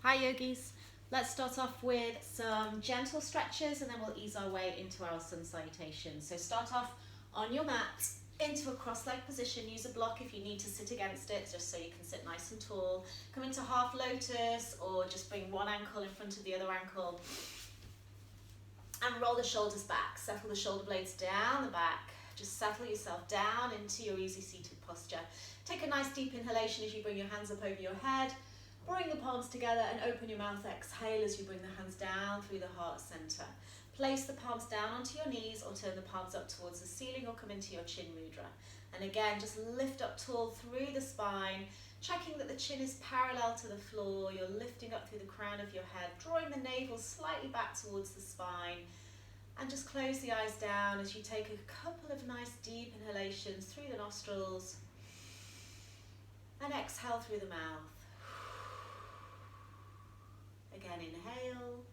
Hi yogis. Let's start off with some gentle stretches and then we'll ease our way into our sun salutation. So start off on your mat into a cross-legged position. Use a block if you need to sit against it, just so you can sit nice and tall. Come into half lotus or just bring one ankle in front of the other ankle and roll the shoulders back. Settle the shoulder blades down the back. Just settle yourself down into your easy seated posture. Take a nice deep inhalation as you bring your hands up over your head. Bring the palms together and open your mouth. Exhale as you bring the hands down through the heart center. Place the palms down onto your knees or turn the palms up towards the ceiling or come into your chin mudra. And again, just lift up tall through the spine, checking that the chin is parallel to the floor. You're lifting up through the crown of your head, drawing the navel slightly back towards the spine. And just close the eyes down as you take a couple of nice deep inhalations through the nostrils. And exhale through the mouth. Again, inhale.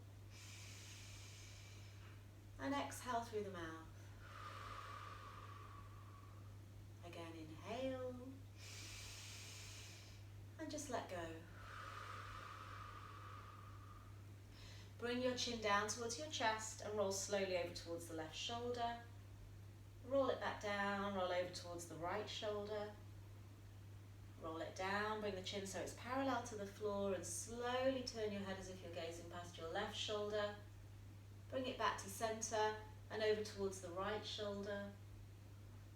And exhale through the mouth. Again, inhale. And just let go. Bring your chin down towards your chest and roll slowly over towards the left shoulder. Roll it back down, roll over towards the right shoulder. Roll it down, bring the chin so it's parallel to the floor and slowly turn your head as if you're gazing past your left shoulder. Bring it back to center and over towards the right shoulder.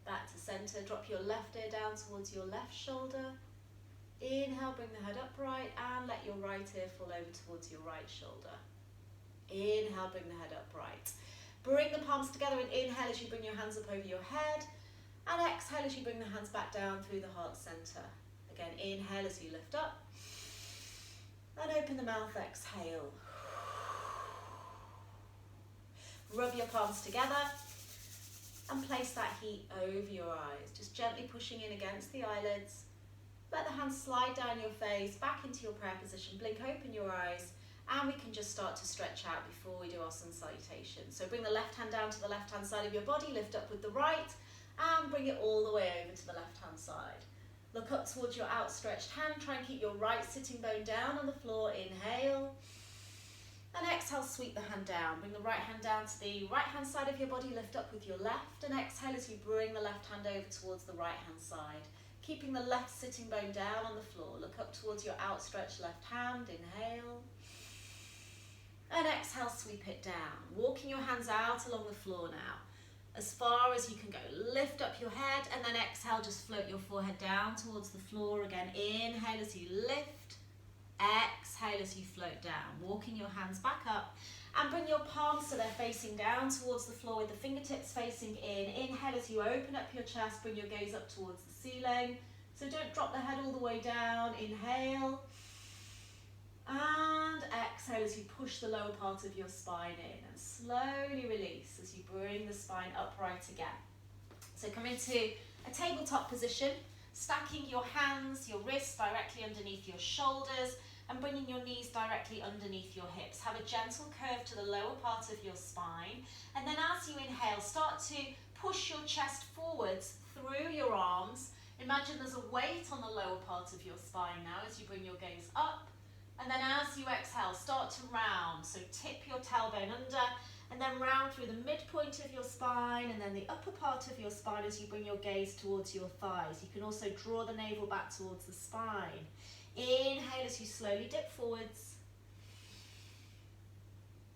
Back to center, drop your left ear down towards your left shoulder. Inhale, bring the head upright and let your right ear fall over towards your right shoulder. Inhale, bring the head upright. Bring the palms together and inhale as you bring your hands up over your head. And exhale as you bring the hands back down through the heart center. Again, inhale as you lift up. And open the mouth, exhale. Rub your palms together. And place that heat over your eyes. Just gently pushing in against the eyelids. Let the hands slide down your face, back into your prayer position. Blink open your eyes. And we can just start to stretch out before we do our sun salutation. So bring the left hand down to the left hand side of your body. Lift up with the right. And bring it all the way over to the left hand side. Look up towards your outstretched hand. Try and keep your right sitting bone down on the floor. Inhale. And exhale, sweep the hand down. Bring the right hand down to the right hand side of your body. Lift up with your left. And exhale as you bring the left hand over towards the right hand side. Keeping the left sitting bone down on the floor. Look up towards your outstretched left hand. Inhale. And exhale, sweep it down. Walking your hands out along the floor now. As far as you can go. Lift up your head and then exhale, just float your forehead down towards the floor again. Inhale as you lift. Exhale as you float down. Walking your hands back up and bring your palms so they're facing down towards the floor with the fingertips facing in. Inhale as you open up your chest, bring your gaze up towards the ceiling. So don't drop the head all the way down. Inhale. And exhale as you push the lower part of your spine in and slowly release as you bring the spine upright again. So come into a tabletop position, stacking your hands, your wrists directly underneath your shoulders and bringing your knees directly underneath your hips. Have a gentle curve to the lower part of your spine, and then as you inhale, start to push your chest forwards through your arms. Imagine there's a weight on the lower part of your spine now as you bring your gaze up. And then as you exhale, start to round. So tip your tailbone under and then round through the midpoint of your spine and then the upper part of your spine as you bring your gaze towards your thighs. You can also draw the navel back towards the spine. Inhale as you slowly dip forwards.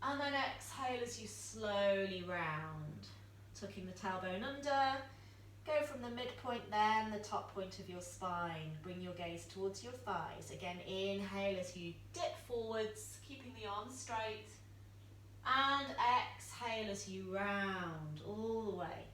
And then exhale as you slowly round. Tucking the tailbone under. Go from the midpoint then, the top point of your spine. Bring your gaze towards your thighs. Again, inhale as you dip forwards, keeping the arms straight. And exhale as you round all the way,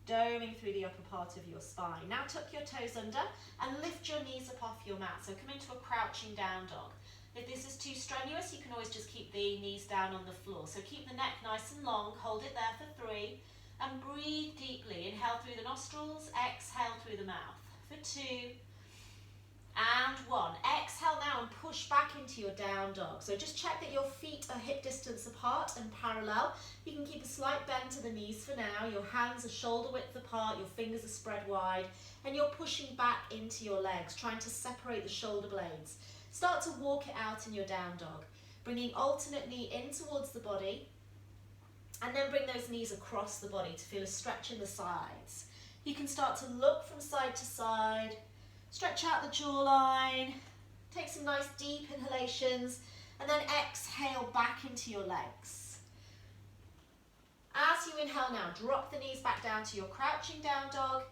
doming through the upper part of your spine. Now tuck your toes under and lift your knees up off your mat. So come into a crouching down dog. If this is too strenuous, you can always just keep the knees down on the floor. So keep the neck nice and long, hold it there for 3. And breathe deeply. Inhale through the nostrils, exhale through the mouth. For 2 and 1. Exhale now and push back into your down dog. So just check that your feet are hip distance apart and parallel. You can keep a slight bend to the knees for now. Your hands are shoulder width apart, your fingers are spread wide, and you're pushing back into your legs, trying to separate the shoulder blades. Start to walk it out in your down dog, bringing alternate knee in towards the body, and then bring those knees across the body to feel a stretch in the sides. You can start to look from side to side, stretch out the jawline, take some nice deep inhalations, and then exhale back into your legs. As you inhale now, drop the knees back down to your crouching down dog.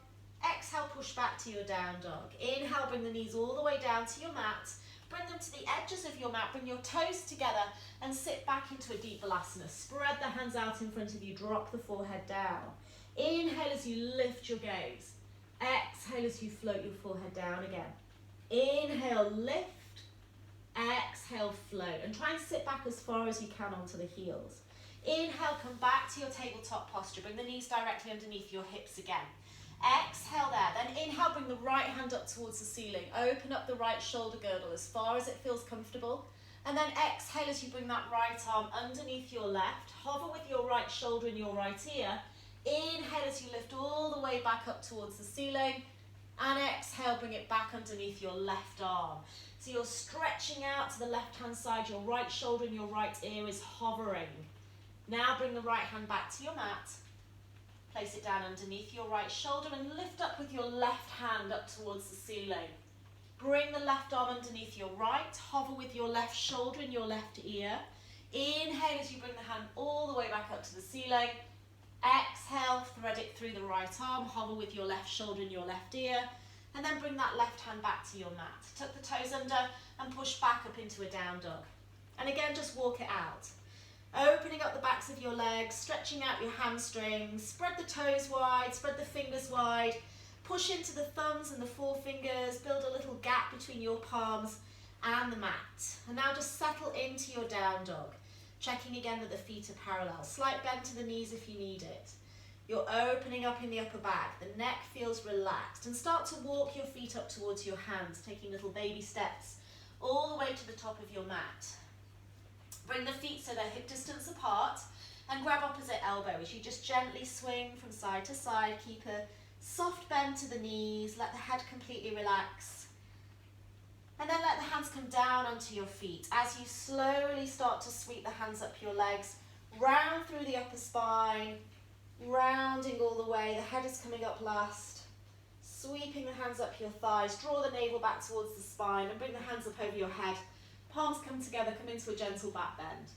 Exhale, push back to your down dog. Inhale, bring the knees all the way down to your mat. Bring them to the edges of your mat, bring your toes together and sit back into a deep balasana. Spread the hands out in front of you, drop the forehead down. Inhale as you lift your gaze. Exhale as you float your forehead down again. Inhale, lift. Exhale, float. And try and sit back as far as you can onto the heels. Inhale, come back to your tabletop posture. Bring the knees directly underneath your hips again. Exhale there, then inhale, bring the right hand up towards the ceiling. Open up the right shoulder girdle as far as it feels comfortable. And then exhale as you bring that right arm underneath your left. Hover with your right shoulder in your right ear. Inhale as you lift all the way back up towards the ceiling. And exhale, bring it back underneath your left arm. So you're stretching out to the left-hand side. Your right shoulder and your right ear is hovering. Now bring the right hand back to your mat. Place it down underneath your right shoulder and lift up with your left hand up towards the ceiling. Bring the left arm underneath your right. Hover with your left shoulder and your left ear. Inhale as you bring the hand all the way back up to the ceiling. Exhale, thread it through the right arm. Hover with your left shoulder and your left ear. And then bring that left hand back to your mat. Tuck the toes under and push back up into a down dog. And again, just walk it out. Opening up the backs of your legs, stretching out your hamstrings, spread the toes wide, spread the fingers wide, push into the thumbs and the forefingers, build a little gap between your palms and the mat. And now just settle into your down dog, checking again that the feet are parallel. Slight bend to the knees if you need it. You're opening up in the upper back, the neck feels relaxed, and start to walk your feet up towards your hands, taking little baby steps all the way to the top of your mat. Bring the feet so they're hip distance apart and grab opposite elbow as you just gently swing from side to side. Keep a soft bend to the knees, let the head completely relax. And then let the hands come down onto your feet as you slowly start to sweep the hands up your legs, round through the upper spine, rounding all the way. The head is coming up last. Sweeping the hands up your thighs, draw the navel back towards the spine and bring the hands up over your head. Palms come together, come into a gentle back bend.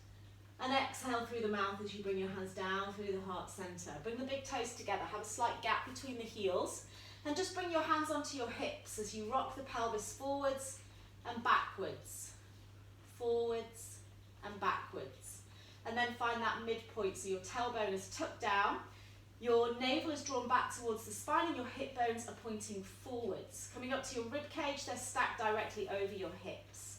And exhale through the mouth as you bring your hands down through the heart center. Bring the big toes together, have a slight gap between the heels. And just bring your hands onto your hips as you rock the pelvis forwards and backwards. Forwards and backwards. And then find that midpoint so your tailbone is tucked down. Your navel is drawn back towards the spine and your hip bones are pointing forwards. Coming up to your rib cage, they're stacked directly over your hips.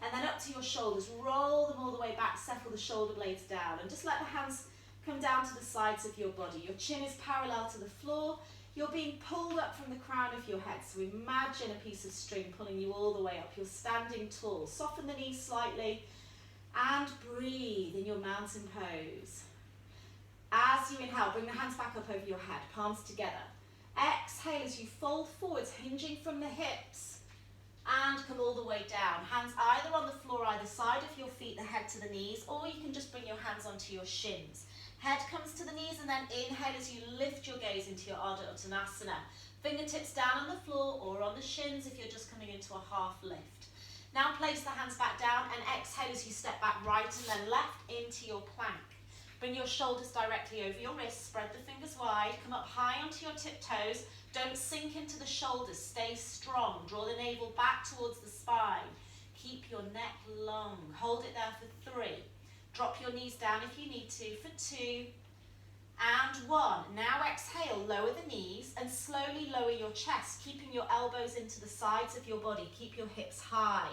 And then up to your shoulders, roll them all the way back, settle the shoulder blades down, and just let the hands come down to the sides of your body. Your chin is parallel to the floor. You're being pulled up from the crown of your head, so imagine a piece of string pulling you all the way up. You're standing tall. Soften the knees slightly, and breathe in your mountain pose. As you inhale, bring the hands back up over your head, palms together. Exhale as you fold forwards, hinging from the hips. And come all the way down. Hands either on the floor, either side of your feet, the head to the knees, or you can just bring your hands onto your shins. Head comes to the knees and then inhale as you lift your gaze into your Ardha Uttanasana. Fingertips down on the floor or on the shins if you're just coming into a half lift. Now place the hands back down and exhale as you step back right and then left into your plank. Bring your shoulders directly over your wrists, spread the fingers wide, come up high onto your tiptoes. Don't sink into the shoulders, stay strong. Draw the navel back towards the spine. Keep your neck long. Hold it there for 3. Drop your knees down if you need to for 2 and 1. Now exhale, lower the knees and slowly lower your chest, keeping your elbows into the sides of your body. Keep your hips high.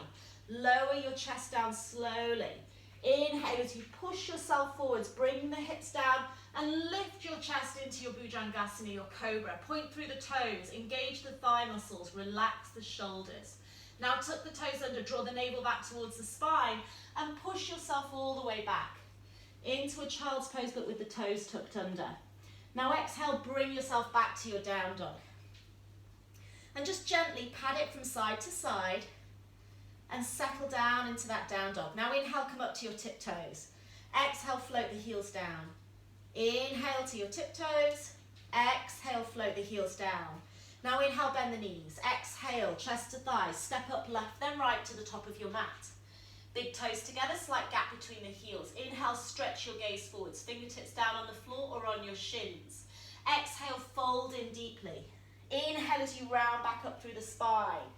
Lower your chest down slowly. Inhale as you push yourself forwards, bring the hips down and lift your chest into your Bhujangasana, your Cobra. Point through the toes, engage the thigh muscles, relax the shoulders. Now tuck the toes under, draw the navel back towards the spine and push yourself all the way back into a child's pose but with the toes tucked under. Now exhale, bring yourself back to your down dog. And just gently pat it from side to side and settle down into that down dog. Now inhale, come up to your tiptoes. Exhale, float the heels down. Inhale to your tiptoes. Exhale, float the heels down. Now inhale, bend the knees. Exhale, chest to thighs. Step up left, then right to the top of your mat. Big toes together, slight gap between the heels. Inhale, stretch your gaze forwards. Fingertips down on the floor or on your shins. Exhale, fold in deeply. Inhale as you round back up through the spine.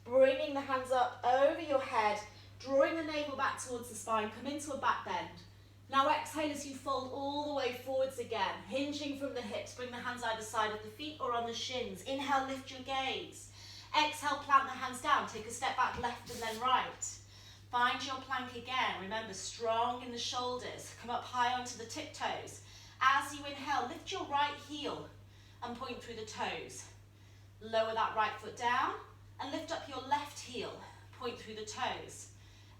Bringing the hands up over your head, drawing the navel back towards the spine. Come into a back bend. Now exhale as you fold all the way forwards again, hinging from the hips. Bring the hands either side of the feet or on the shins. Inhale, lift your gaze. Exhale, plant the hands down. Take a step back, left and then right. Find your plank again. Remember, strong in the shoulders. Come up high onto the tiptoes. As you inhale, lift your right heel and point through the toes. Lower that right foot down and lift up your left heel. Point through the toes.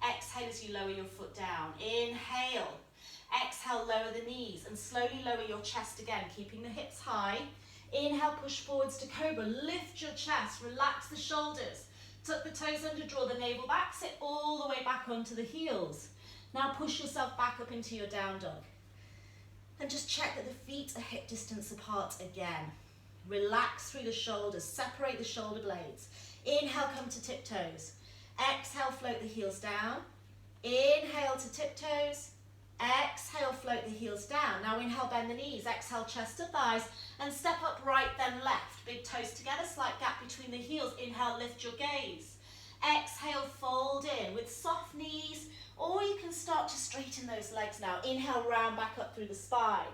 Exhale as you lower your foot down. Inhale. Exhale, lower the knees and slowly lower your chest again, keeping the hips high. Inhale, push forwards to cobra. Lift your chest, relax the shoulders. Tuck the toes under, draw the navel back, sit all the way back onto the heels. Now push yourself back up into your down dog. And just check that the feet are hip distance apart again. Relax through the shoulders, separate the shoulder blades. Inhale, come to tiptoes. Exhale, float the heels down. Inhale to tiptoes. Exhale, float the heels down. Now inhale, bend the knees. Exhale, chest to thighs. And step up right, then left. Big toes together, slight gap between the heels. Inhale, lift your gaze. Exhale, fold in with soft knees. Or you can start to straighten those legs now. Inhale, round back up through the spine.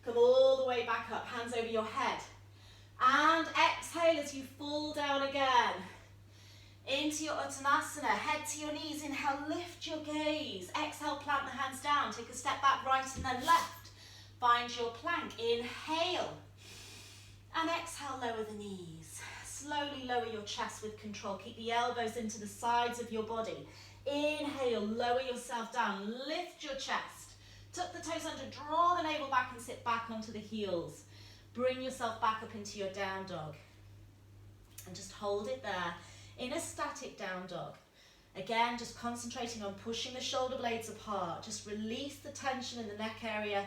Come all the way back up, hands over your head. And exhale as you fall down again. Into your Uttanasana, head to your knees. Inhale, lift your gaze. Exhale, plant the hands down. Take a step back, right and then left. Find your plank. Inhale. And exhale, lower the knees. Slowly lower your chest with control. Keep the elbows into the sides of your body. Inhale, lower yourself down. Lift your chest. Tuck the toes under, draw the navel back and sit back onto the heels. Bring yourself back up into your down dog. And just hold it there. In a static down dog. Again, just concentrating on pushing the shoulder blades apart. Just release the tension in the neck area.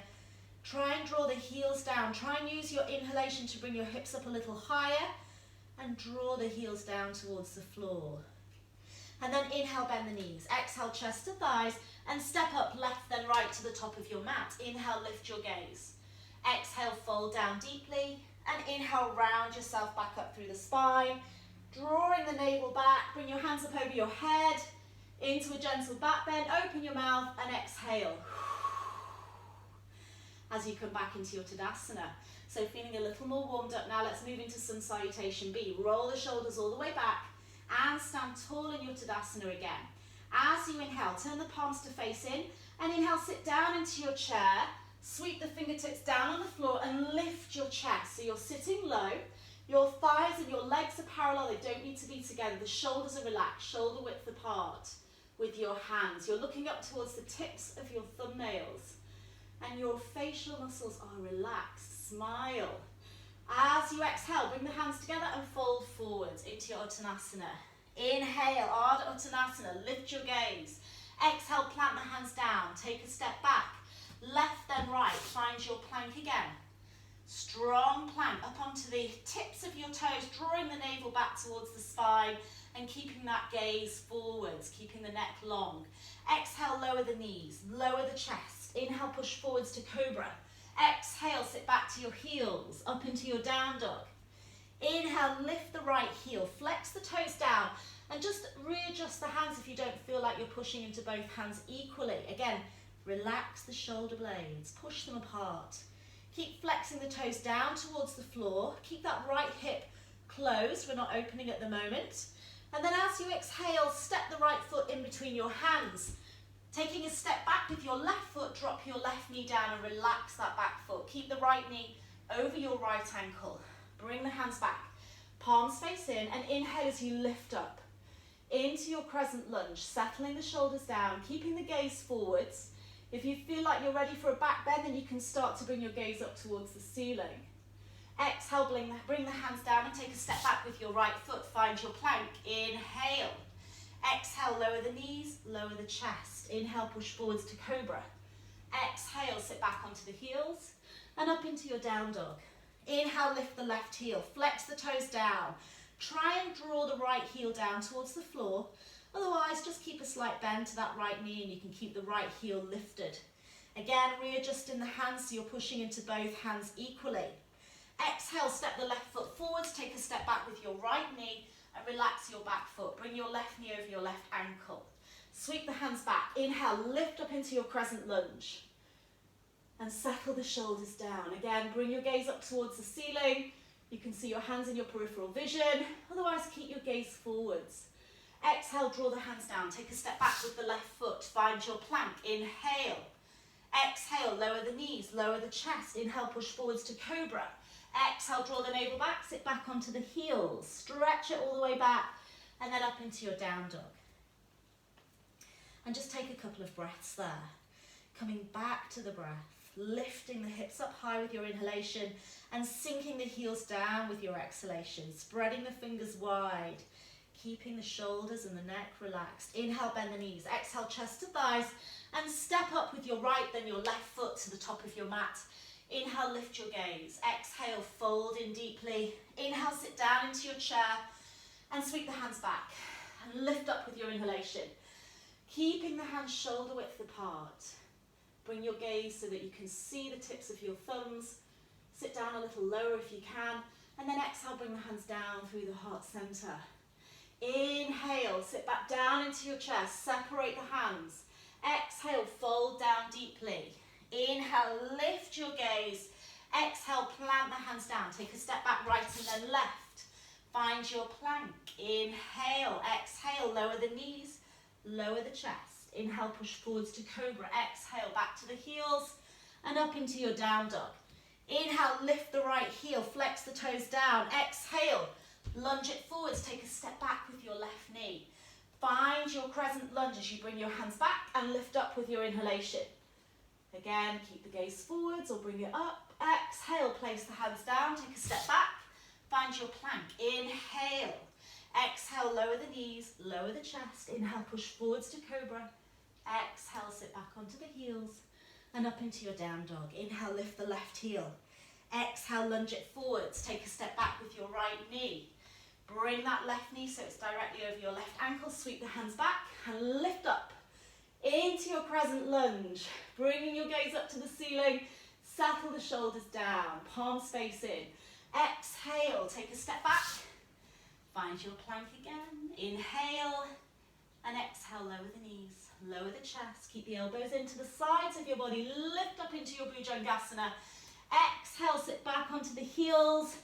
Try and draw the heels down. Try and use your inhalation to bring your hips up a little higher. And draw the heels down towards the floor. And then inhale, bend the knees. Exhale, chest to thighs. And step up left, then right to the top of your mat. Inhale, lift your gaze. Exhale, fold down deeply. And inhale, round yourself back up through the spine. Drawing the navel back, bring your hands up over your head, into a gentle back bend, open your mouth and exhale. As you come back into your Tadasana. So feeling a little more warmed up now, let's move into some Salutation B. Roll the shoulders all the way back and stand tall in your Tadasana again. As you inhale, turn the palms to face in and inhale, sit down into your chair, sweep the fingertips down on the floor and lift your chest. So you're sitting low. Your thighs and your legs are parallel, they don't need to be together. The shoulders are relaxed, shoulder width apart with your hands. You're looking up towards the tips of your thumbnails and your facial muscles are relaxed. Smile. As you exhale, bring the hands together and fold forwards into your Uttanasana. Inhale, Ardha Uttanasana, lift your gaze. Exhale, plant the hands down, take a step back. Left then right, find your plank again. Strong plank up onto the tips of your toes, drawing the navel back towards the spine and keeping that gaze forwards, keeping the neck long. Exhale, lower the knees, lower the chest. Inhale, push forwards to cobra. Exhale, sit back to your heels, up into your down dog. Inhale, lift the right heel, flex the toes down and just readjust the hands if you don't feel like you're pushing into both hands equally. Again, relax the shoulder blades, push them apart. Keep flexing the toes down towards the floor. Keep that right hip closed. We're not opening at the moment. And then as you exhale, step the right foot in between your hands. Taking a step back with your left foot, drop your left knee down and relax that back foot. Keep the right knee over your right ankle. Bring the hands back. Palms face in and inhale as you lift up into your crescent lunge, settling the shoulders down, keeping the gaze forwards. If you feel like you're ready for a back bend, then you can start to bring your gaze up towards the ceiling. Exhale, bring the hands down and take a step back with your right foot. Find your plank. Inhale. Exhale, lower the knees, lower the chest. Inhale, push forwards to cobra. Exhale, sit back onto the heels and up into your down dog. Inhale, lift the left heel, flex the toes down. Try and draw the right heel down towards the floor. Otherwise, just keep a slight bend to that right knee and you can keep the right heel lifted. Again, readjusting the hands so you're pushing into both hands equally. Exhale, step the left foot forwards, take a step back with your right knee and relax your back foot. Bring your left knee over your left ankle. Sweep the hands back. Inhale, lift up into your crescent lunge. And settle the shoulders down. Again, bring your gaze up towards the ceiling. You can see your hands in your peripheral vision. Otherwise, keep your gaze forwards. Exhale, draw the hands down. Take a step back with the left foot. Find your plank. Inhale. Exhale, lower the knees, lower the chest. Inhale, push forwards to cobra. Exhale, draw the navel back, sit back onto the heels. Stretch it all the way back and then up into your down dog. And just take a couple of breaths there. Coming back to the breath, lifting the hips up high with your inhalation and sinking the heels down with your exhalation. Spreading the fingers wide, keeping the shoulders and the neck relaxed. Inhale, bend the knees. Exhale, chest to thighs and step up with your right, then your left foot to the top of your mat. Inhale, lift your gaze. Exhale, fold in deeply. Inhale, sit down into your chair and sweep the hands back and lift up with your inhalation. Keeping the hands shoulder width apart. Bring your gaze so that you can see the tips of your thumbs. Sit down a little lower if you can. And then exhale, bring the hands down through the heart center. Inhale, sit back down into your chest. Separate the hands. Exhale, fold down deeply. Inhale, lift your gaze. Exhale, plant the hands down. Take a step back, right and then left. Find your plank. Inhale, exhale, lower the knees, lower the chest. Inhale, push forwards to cobra. Exhale, back to the heels and up into your down dog. Inhale, lift the right heel, flex the toes down. Exhale, lunge it forwards. Take a step back with your left knee. Find your crescent lunge as you bring your hands back and lift up with your inhalation. Again, keep the gaze forwards or bring it up. Exhale, place the hands down, take a step back. Find your plank. Inhale. Exhale, lower the knees, lower the chest. Inhale, push forwards to cobra. Exhale, sit back onto the heels and up into your down dog. Inhale, lift the left heel. Exhale, lunge it forwards. Take a step back with your right knee. Bring that left knee so it's directly over your left ankle. Sweep the hands back and lift up into your crescent lunge. Bringing your gaze up to the ceiling. Settle the shoulders down. Palms face in. Exhale, take a step back. Find your plank again. Inhale and exhale, lower the knees, lower the chest. Keep the elbows into the sides of your body. Lift up into your Bhujangasana. Exhale, sit back onto the heels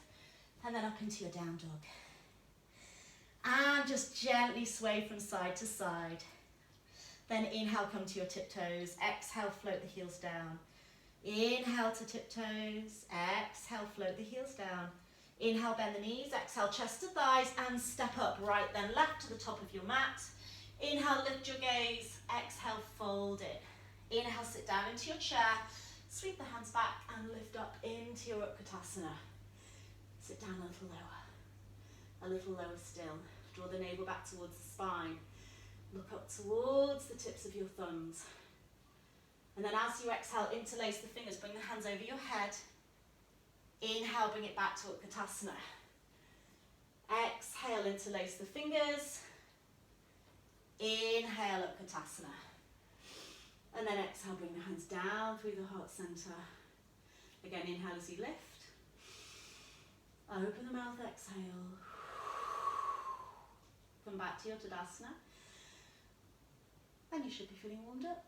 and then up into your down dog. And just gently sway from side to side. Then inhale, come to your tiptoes. Exhale, float the heels down. Inhale to tiptoes. Exhale, float the heels down. Inhale, bend the knees. Exhale, chest to thighs and step up. Right, then left to the top of your mat. Inhale, lift your gaze. Exhale, fold it. Inhale, sit down into your chair. Sweep the hands back and lift up into your Utkatasana. Sit down a little lower. A little lower still. Draw the navel back towards the spine. Look up towards the tips of your thumbs. And then as you exhale, interlace the fingers. Bring the hands over your head. Inhale, bring it back to Utkatasana. Exhale, interlace the fingers. Inhale, Utkatasana. And then exhale, bring the hands down through the heart center. Again, inhale as you lift. Open the mouth, exhale. Come back to your Tadasana. And you should be feeling warmed up.